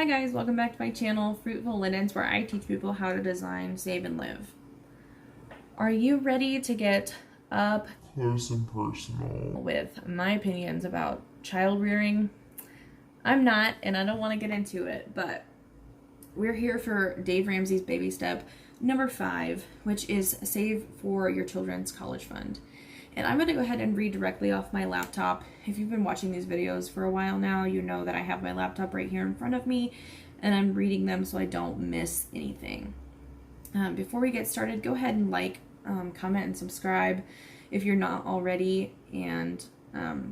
Hi guys, welcome back to my channel, Fruitful Linens, where I teach people how to design, save, and live. Are you ready to get up close and personal with my opinions about child rearing? I'm not, and I don't want to get into it, but we're here for Dave Ramsey's Baby Step number 5, which is Save for Your Children's College Fund. And I'm going to go ahead and read directly off my laptop. If you've been watching these videos for a while now, you know that I have my laptop right here in front of me, and I'm reading them so I don't miss anything. Before we get started, go ahead and like, comment, and subscribe if you're not already, and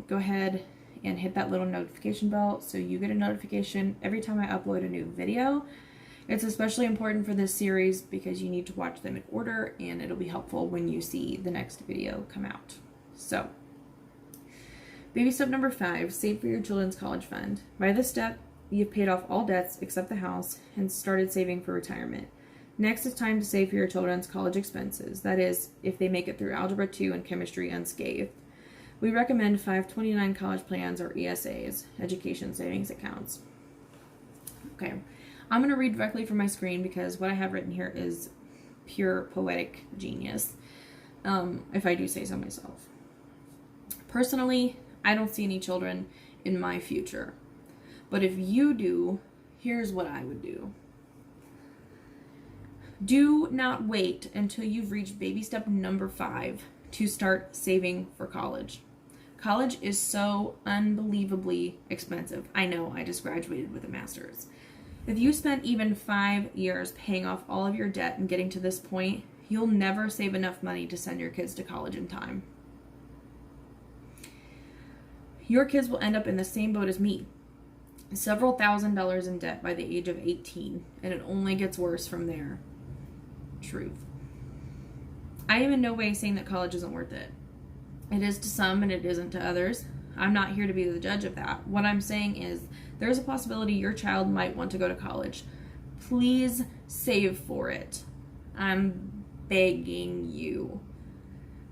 go ahead and hit that little notification bell so you get a notification every time I upload a new video. It's especially important for this series because you need to watch them in order, and it'll be helpful when you see the next video come out. So, baby step number 5, save for your children's college fund. By this step, you've paid off all debts except the house and started saving for retirement. Next, it's time to save for your children's college expenses. That is, if they make it through Algebra 2 and Chemistry unscathed. We recommend 529 college plans, or ESAs, education savings accounts. Okay. I'm going to read directly from my screen because what I have written here is pure poetic genius, if I do say so myself. Personally, I don't see any children in my future. But if you do, here's what I would do. Do not wait until you've reached baby step number 5 to start saving for college. College is so unbelievably expensive. I know, I just graduated with a master's. If you spent even 5 years paying off all of your debt and getting to this point, you'll never save enough money to send your kids to college in time. Your kids will end up in the same boat as me. Several $1,000s in debt by the age of 18, and it only gets worse from there. Truth. I am in no way saying that college isn't worth it. It is to some and it isn't to others. I'm not here to be the judge of that. What I'm saying is there's a possibility your child might want to go to college. Please save for it. I'm begging you.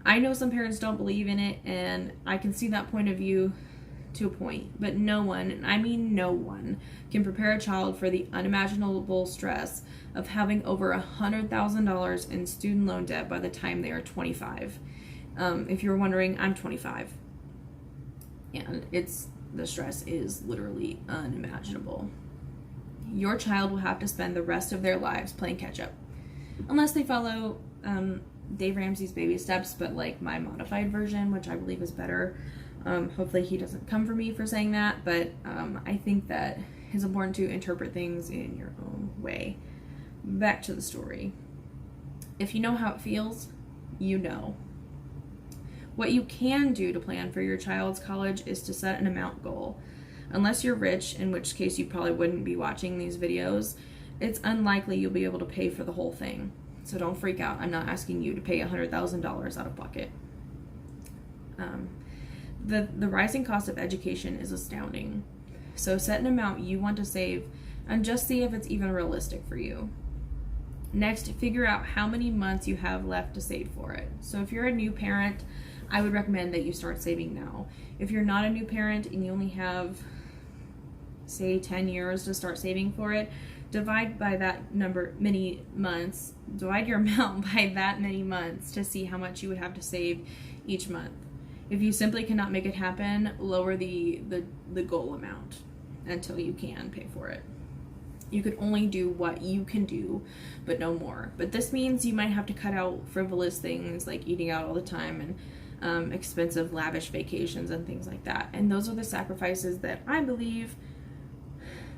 I know some parents don't believe in it, and I can see that point of view to a point, but no one, and I mean no one, can prepare a child for the unimaginable stress of having over $100,000 in student loan debt by the time they are 25. If you're wondering, I'm 25. And the stress is literally unimaginable. Your child will have to spend the rest of their lives playing catch up, unless they follow Dave Ramsey's Baby Steps, but like my modified version, which I believe is better. Hopefully he doesn't come for me for saying that, but I think that it's important to interpret things in your own way. Back to the story. If you know how it feels, you know. What you can do to plan for your child's college is to set an amount goal. Unless you're rich, in which case you probably wouldn't be watching these videos, it's unlikely you'll be able to pay for the whole thing. So don't freak out. I'm not asking you to pay $100,000 out of pocket. The rising cost of education is astounding. So set an amount you want to save and just see if it's even realistic for you. Next, figure out how many months you have left to save for it. So if you're a new parent, I would recommend that you start saving now. If you're not a new parent and you only have, say, 10 years to start saving for it, divide by that number, many months, divide your amount by that many months to see how much you would have to save each month. If you simply cannot make it happen, lower the goal amount until you can pay for it. You could only do what you can do, but no more. But this means you might have to cut out frivolous things like eating out all the time and expensive, lavish vacations and things like that. And those are the sacrifices that I believe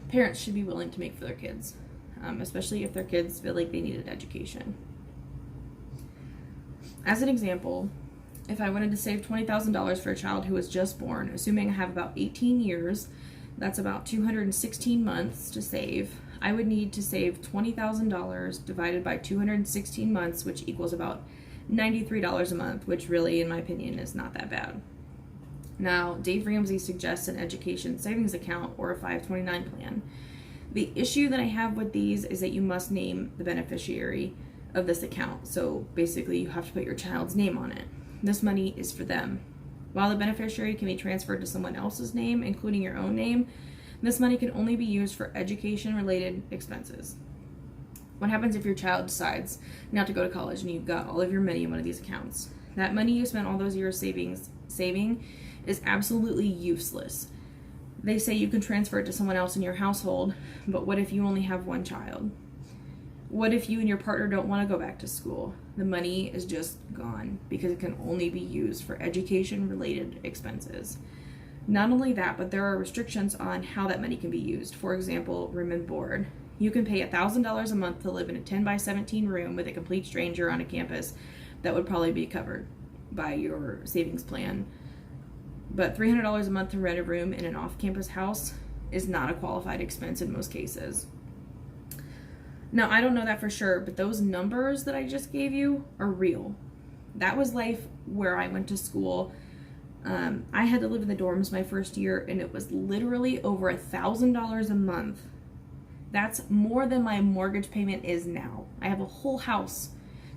parents should be willing to make for their kids, especially if their kids feel like they need an education. As an example, if I wanted to save $20,000 for a child who was just born, assuming I have about 18 years, that's about 216 months to save, I would need to save $20,000 divided by 216 months, which equals about $93 a month, which really, in my opinion, is not that bad. Now, Dave Ramsey suggests an education savings account or a 529 plan. The issue that I have with these is that you must name the beneficiary of this account. So basically, you have to put your child's name on it. This money is for them. While the beneficiary can be transferred to someone else's name, including your own name, This money can only be used for education-related expenses. What happens if your child decides not to go to college and you've got all of your money in one of these accounts? That money you spent all those years saving is absolutely useless. They say you can transfer it to someone else in your household, but what if you only have one child? What if you and your partner don't want to go back to school? The money is just gone because it can only be used for education-related expenses. Not only that, but there are restrictions on how that money can be used. For example, room and board. You can pay $1,000 a month to live in a 10 by 17 room with a complete stranger on a campus. That would probably be covered by your savings plan. But $300 a month to rent a room in an off-campus house is not a qualified expense in most cases. Now, I don't know that for sure, but those numbers that I just gave you are real. That was life where I went to school. I had to live in the dorms my first year, and it was literally over $1,000 a month. That's more than my mortgage payment is now. I have a whole house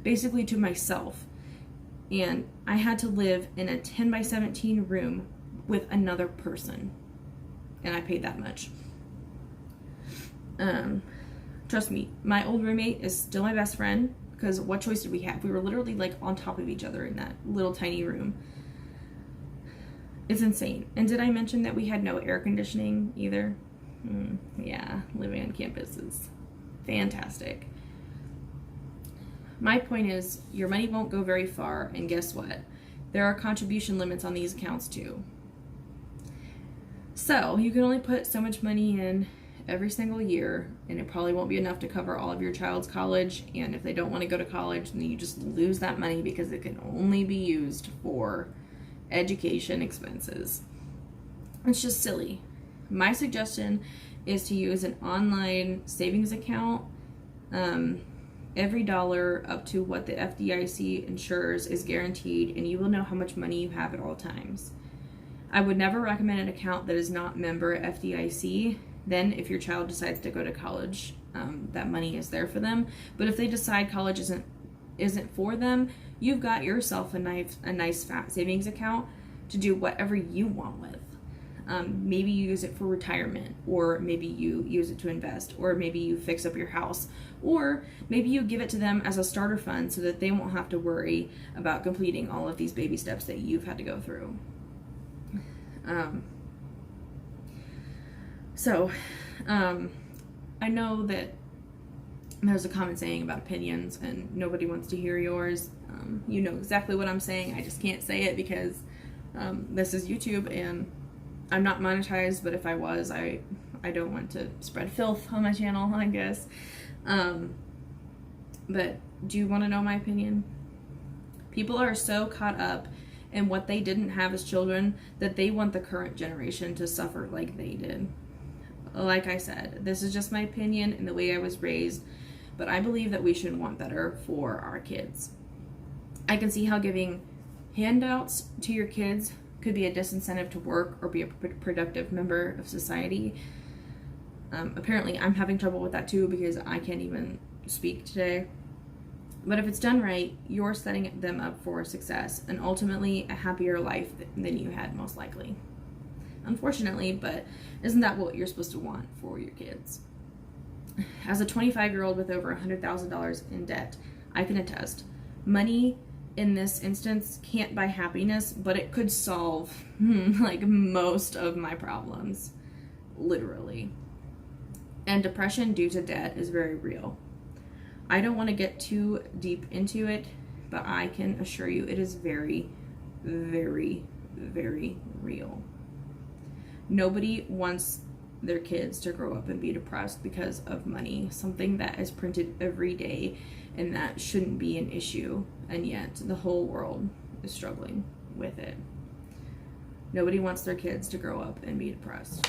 basically to myself, and I had to live in a 10 by 17 room with another person, and I paid that much. Trust me, my old roommate is still my best friend, because what choice did we have? We were literally like on top of each other in that little tiny room. It's insane. And did I mention that we had no air conditioning either? Yeah, living on campus is fantastic. My point is, your money won't go very far, and guess what? There are contribution limits on these accounts too. So, you can only put so much money in every single year, and it probably won't be enough to cover all of your child's college, and if they don't want to go to college, then you just lose that money because it can only be used for education expenses. It's just silly. My suggestion is to use an online savings account. Every dollar up to what the FDIC insures is guaranteed, and you will know how much money you have at all times. I would never recommend an account that is not member FDIC. Then if your child decides to go to college, that money is there for them. But if they decide college isn't for them, you've got yourself a nice fat savings account to do whatever you want with. Maybe you use it for retirement, or maybe you use it to invest, or maybe you fix up your house, or maybe you give it to them as a starter fund so that they won't have to worry about completing all of these baby steps that you've had to go through. I know that there's a common saying about opinions and nobody wants to hear yours. You know exactly what I'm saying. I just can't say it because this is YouTube and I'm not monetized, but if I was, I don't want to spread filth on my channel, I guess. But do you want to know my opinion? People are so caught up in what they didn't have as children that they want the current generation to suffer like they did. Like I said, this is just my opinion and the way I was raised, but I believe that we should want better for our kids. I can see how giving handouts to your kids could be a disincentive to work or be a productive member of society. Apparently, I'm having trouble with that too because I can't even speak today. But if it's done right, you're setting them up for success and ultimately a happier life than you had most likely. Unfortunately, but isn't that what you're supposed to want for your kids? As a 25-year-old with over $100,000 in debt, I can attest, money in this instance can't buy happiness, but it could solve like most of my problems, literally. And depression due to debt is very real. I don't want to get too deep into it, but I can assure you it is very, very, very real. Nobody wants their kids to grow up and be depressed because of money, something that is printed every day and that shouldn't be an issue, and yet the whole world is struggling with it. Nobody wants their kids to grow up and be depressed.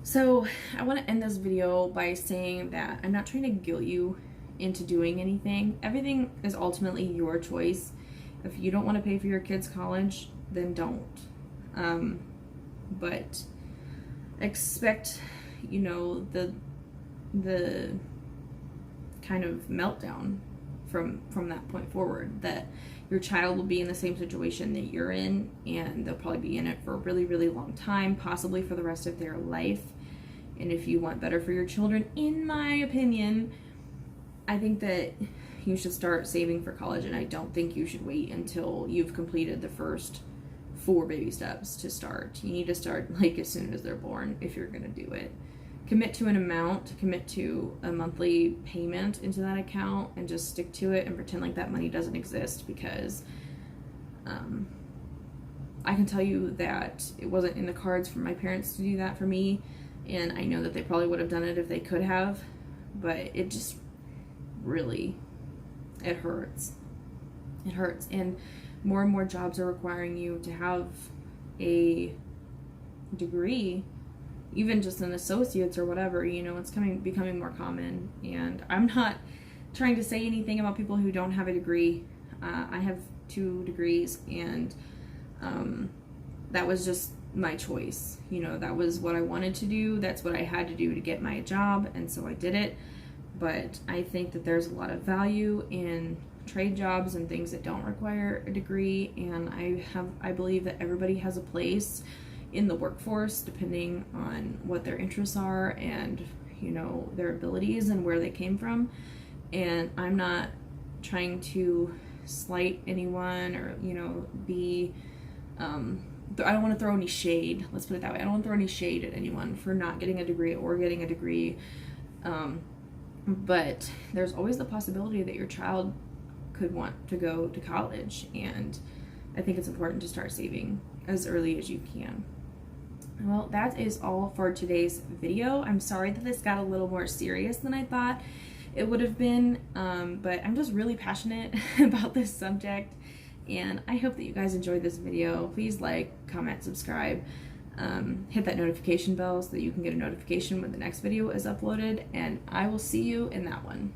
So I want to end this video by saying that I'm not trying to guilt you into doing anything. Everything is ultimately your choice. If you don't want to pay for your kids' college, then don't. But expect, you know, the kind of meltdown from that point forward, that Your child will be in the same situation that you're in, and they'll probably be in it for a really, really long time, possibly for the rest of their life. And if you want better for your children, in my opinion, I think that you should start saving for college, and I don't think you should wait until you've completed the first 4 baby steps to start. You need to start like as soon as they're born if you're going to do it. Commit to an amount, commit to a monthly payment into that account, and just stick to it and pretend like that money doesn't exist, because I can tell you that it wasn't in the cards for my parents to do that for me, and I know that they probably would have done it if they could have, but it just really, it hurts. It hurts, and more jobs are requiring you to have a degree, even just an associate's or whatever. You know, it's becoming more common, and I'm not trying to say anything about people who don't have a degree. I have 2 degrees, and that was just my choice. You know, that was what I wanted to do. That's what I had to do to get my job, and so I did it. But I think that there's a lot of value in trade jobs and things that don't require a degree, and I believe that everybody has a place in the workforce depending on what their interests are and, you know, their abilities and where they came from. And I'm not trying to slight anyone or, you know, be I don't want to throw any shade, let's put it that way. I don't want to throw any shade at anyone for not getting a degree or getting a degree, but there's always the possibility that your child could want to go to college, and I think it's important to start saving as early as you can. Well, that is all for today's video. I'm sorry that this got a little more serious than I thought it would have been, but I'm just really passionate about this subject, and I hope that you guys enjoyed this video. Please like, comment, subscribe, hit that notification bell so that you can get a notification when the next video is uploaded, and I will see you in that one.